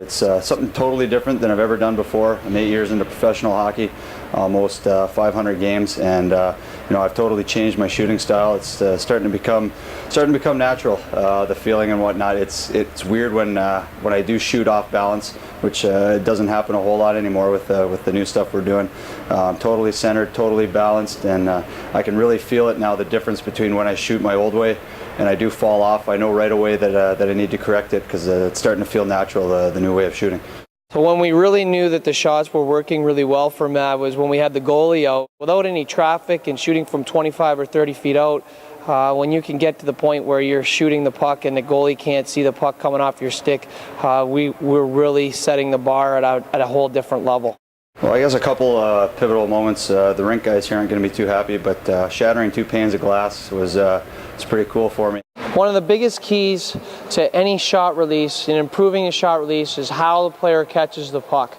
It's something totally different than I've ever done before. I'm 8 years into professional hockey, almost 500 games, and I've totally changed my shooting style. It's starting to become natural. The feeling and whatnot. It's weird when I do shoot off balance, which doesn't happen a whole lot anymore with the new stuff we're doing. I'm totally centered, totally balanced, and I can really feel it now. The difference between when I shoot my old way and I do fall off, I know right away that I need to correct it because it's starting to feel natural, the new way of shooting. So when we really knew that the shots were working really well for Matt was when we had the goalie out. Without any traffic and shooting from 25 or 30 feet out, when you can get to the point where you're shooting the puck and the goalie can't see the puck coming off your stick, we're really setting the bar at a whole different level. Well, I guess a couple pivotal moments. The rink guys here aren't going to be too happy, but shattering 2 panes of glass was it's pretty cool for me. One of the biggest keys to any shot release and improving a shot release is how the player catches the puck.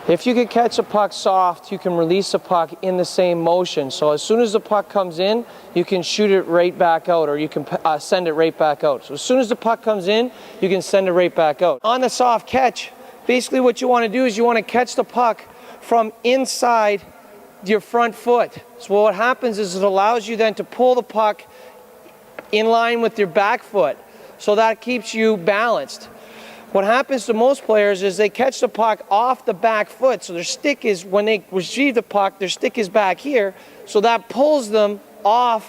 If you can catch a puck soft, you can release a puck in the same motion. So as soon as the puck comes in, you can shoot it right back out, or you can send it right back out. So as soon as the puck comes in, you can send it right back out. On the soft catch, basically what you want to do is you want to catch the puck from inside your front foot. So what happens is it allows you then to pull the puck in line with your back foot. So that keeps you balanced. What happens to most players is they catch the puck off the back foot. So their stick is, when they receive the puck, their stick is back here. So that pulls them off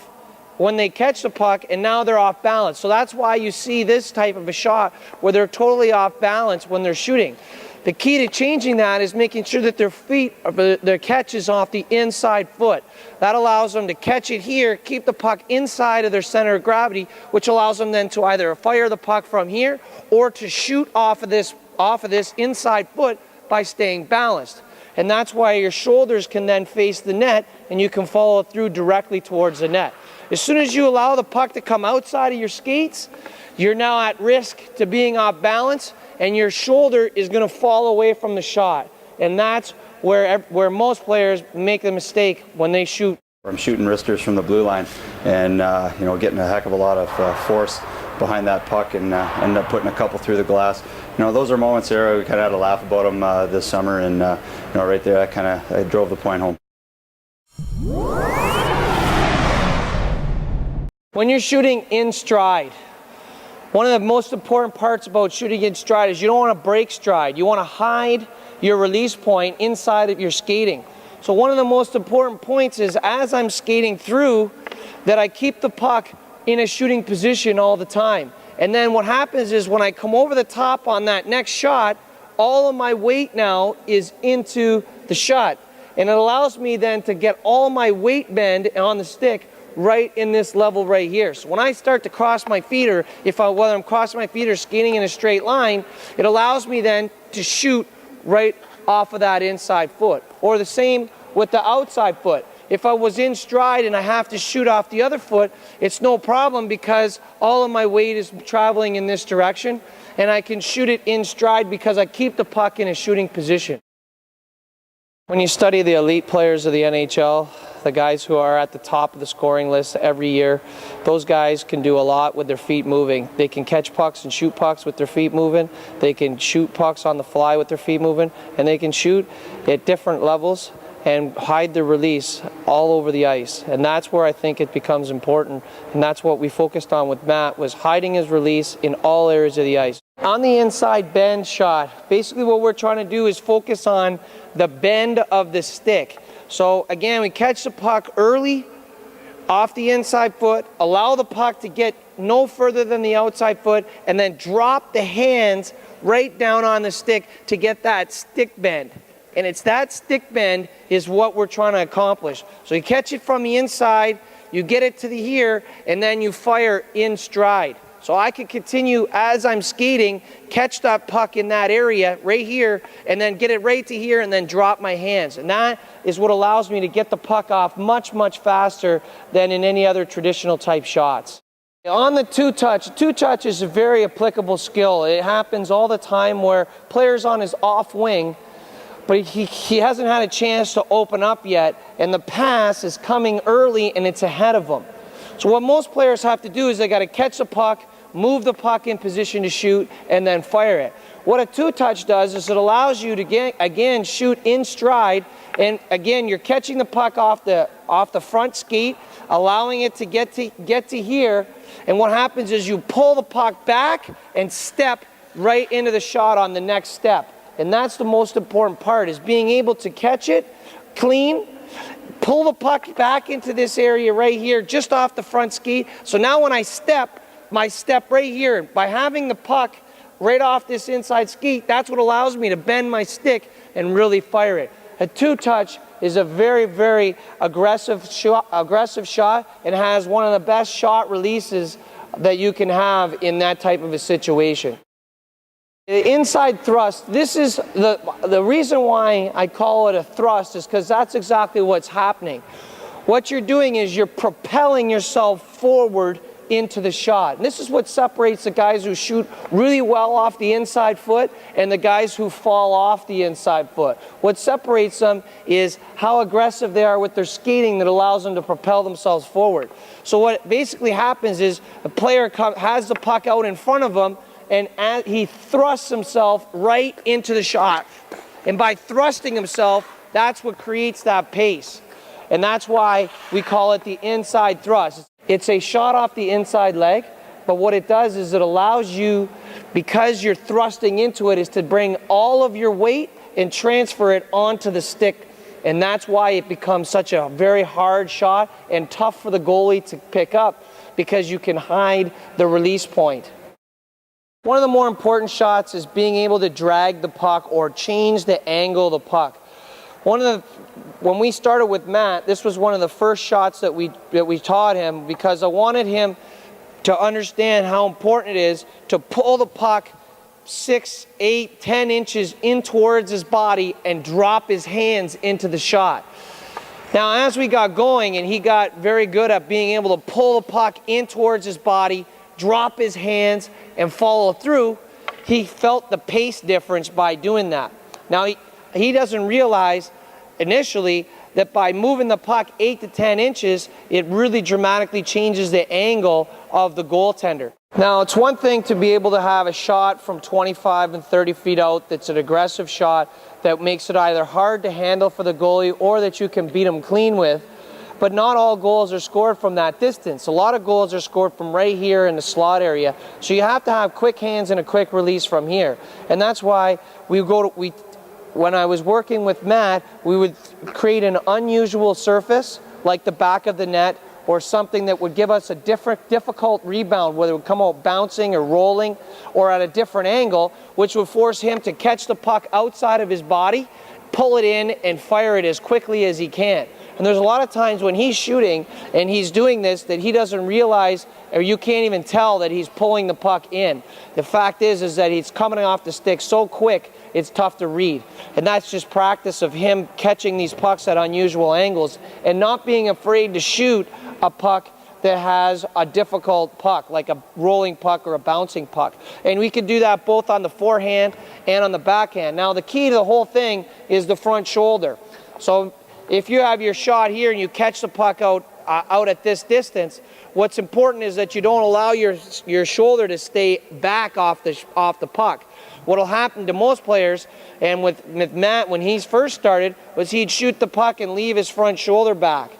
when they catch the puck, and now they're off balance. So that's why you see this type of a shot where they're totally off balance when they're shooting. The key to changing that is making sure that their catch is off the inside foot. That allows them to catch it here, keep the puck inside of their center of gravity, which allows them then to either fire the puck from here or to shoot off of this inside foot by staying balanced. And that's why your shoulders can then face the net and you can follow through directly towards the net. As soon as you allow the puck to come outside of your skates, you're now at risk to being off balance, and your shoulder is going to fall away from the shot. And that's where most players make the mistake when they shoot. I'm shooting wristers from the blue line and getting a heck of a lot of force behind that puck and end up putting a couple through the glass. Those are moments there we kind of had to laugh about them this summer, and right there I drove the point home. When you're shooting in stride, one of the most important parts about shooting in stride is you don't want to break stride. You want to hide your release point inside of your skating. So one of the most important points is as I'm skating through that I keep the puck in a shooting position all the time. And then what happens is when I come over the top on that next shot, all of my weight now is into the shot. And it allows me then to get all my weight bend on the stick right in this level right here. So when I start to cross my feet, or whether I'm crossing my feet or skating in a straight line, it allows me then to shoot right off of that inside foot. Or the same with the outside foot. If I was in stride and I have to shoot off the other foot, it's no problem because all of my weight is traveling in this direction, and I can shoot it in stride because I keep the puck in a shooting position. When you study the elite players of the NHL, the guys who are at the top of the scoring list every year, those guys can do a lot with their feet moving. They can catch pucks and shoot pucks with their feet moving. They can shoot pucks on the fly with their feet moving. And they can shoot at different levels and hide their release all over the ice. And that's where I think it becomes important. And that's what we focused on with Matt, was hiding his release in all areas of the ice. On the inside bend shot, basically what we're trying to do is focus on the bend of the stick. So again, we catch the puck early off the inside foot, allow the puck to get no further than the outside foot, and then drop the hands right down on the stick to get that stick bend. And it's that stick bend is what we're trying to accomplish. So you catch it from the inside, you get it to the here, and then you fire in stride. So I can continue as I'm skating, catch that puck in that area right here, and then get it right to here and then drop my hands. And that is what allows me to get the puck off much, much faster than in any other traditional type shots. On the two-touch is a very applicable skill. It happens all the time where players on his off wing, but he hasn't had a chance to open up yet, and the pass is coming early and it's ahead of him. So what most players have to do is they got to catch the puck, move the puck in position to shoot, and then fire it. What a two-touch does is it allows you to again shoot in stride, and again you're catching the puck off the front skate, allowing it to get to here, and what happens is you pull the puck back and step right into the shot on the next step. And that's the most important part, is being able to catch it clean, pull the puck back into this area right here just off the front skate. So now when I step, my step right here, by having the puck right off this inside skate, that's what allows me to bend my stick and really fire it. A two-touch is a very, very aggressive shot and has one of the best shot releases that you can have in that type of a situation. The inside thrust, this is the reason why I call it a thrust, is because that's exactly what's happening. What you're doing is you're propelling yourself forward into the shot. And this is what separates the guys who shoot really well off the inside foot and the guys who fall off the inside foot. What separates them is how aggressive they are with their skating that allows them to propel themselves forward. So what basically happens is the player has the puck out in front of him, and he thrusts himself right into the shot. And by thrusting himself, that's what creates that pace. And that's why we call it the inside thrust. It's a shot off the inside leg, but what it does is it allows you, because you're thrusting into it, is to bring all of your weight and transfer it onto the stick. And that's why it becomes such a very hard shot and tough for the goalie to pick up, because you can hide the release point. One of the more important shots is being able to drag the puck or change the angle of the puck. When we started with Matt, this was one of the first shots that we taught him, because I wanted him to understand how important it is to pull the puck 6, 8, 10 inches in towards his body and drop his hands into the shot. Now, as we got going and he got very good at being able to pull the puck in towards his body, drop his hands, and follow through, he felt the pace difference by doing that. Now, he doesn't realize initially that by moving the puck 8 to 10 inches, it really dramatically changes the angle of the goaltender. Now, it's one thing to be able to have a shot from 25 and 30 feet out that's an aggressive shot that makes it either hard to handle for the goalie or that you can beat him clean with. But not all goals are scored from that distance. A lot of goals are scored from right here in the slot area. So you have to have quick hands and a quick release from here. And that's why when I was working with Matt, we would create an unusual surface, like the back of the net, or something that would give us a difficult rebound, whether it would come out bouncing or rolling or at a different angle, which would force him to catch the puck outside of his body, pull it in, and fire it as quickly as he can. And there's a lot of times when he's shooting and he's doing this that he doesn't realize, or you can't even tell that he's pulling the puck in. The fact is that he's coming off the stick so quick, it's tough to read. And that's just practice of him catching these pucks at unusual angles and not being afraid to shoot a puck that has a difficult puck, like a rolling puck or a bouncing puck. And we can do that both on the forehand and on the backhand. Now, the key to the whole thing is the front shoulder. So if you have your shot here and you catch the puck out at this distance, what's important is that you don't allow your shoulder to stay back off the puck. What will happen to most players, and with Matt when he first started, was he'd shoot the puck and leave his front shoulder back.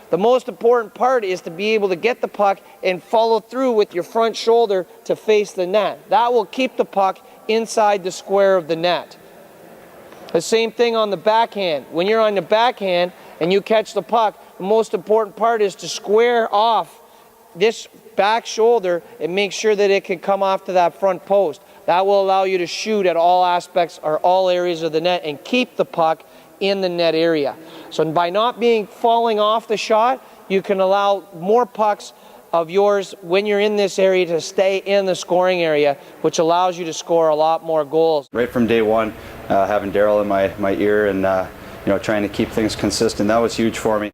The most important part is to be able to get the puck and follow through with your front shoulder to face the net. That will keep the puck inside the square of the net. The same thing on the backhand. When you're on the backhand and you catch the puck, the most important part is to square off this back shoulder and make sure that it can come off to that front post. That will allow you to shoot at all aspects or all areas of the net and keep the puck in the net area. So by not falling off the shot, you can allow more pucks of yours when you're in this area to stay in the scoring area, which allows you to score a lot more goals. Right from day one, having Daryl in my ear and trying to keep things consistent, that was huge for me.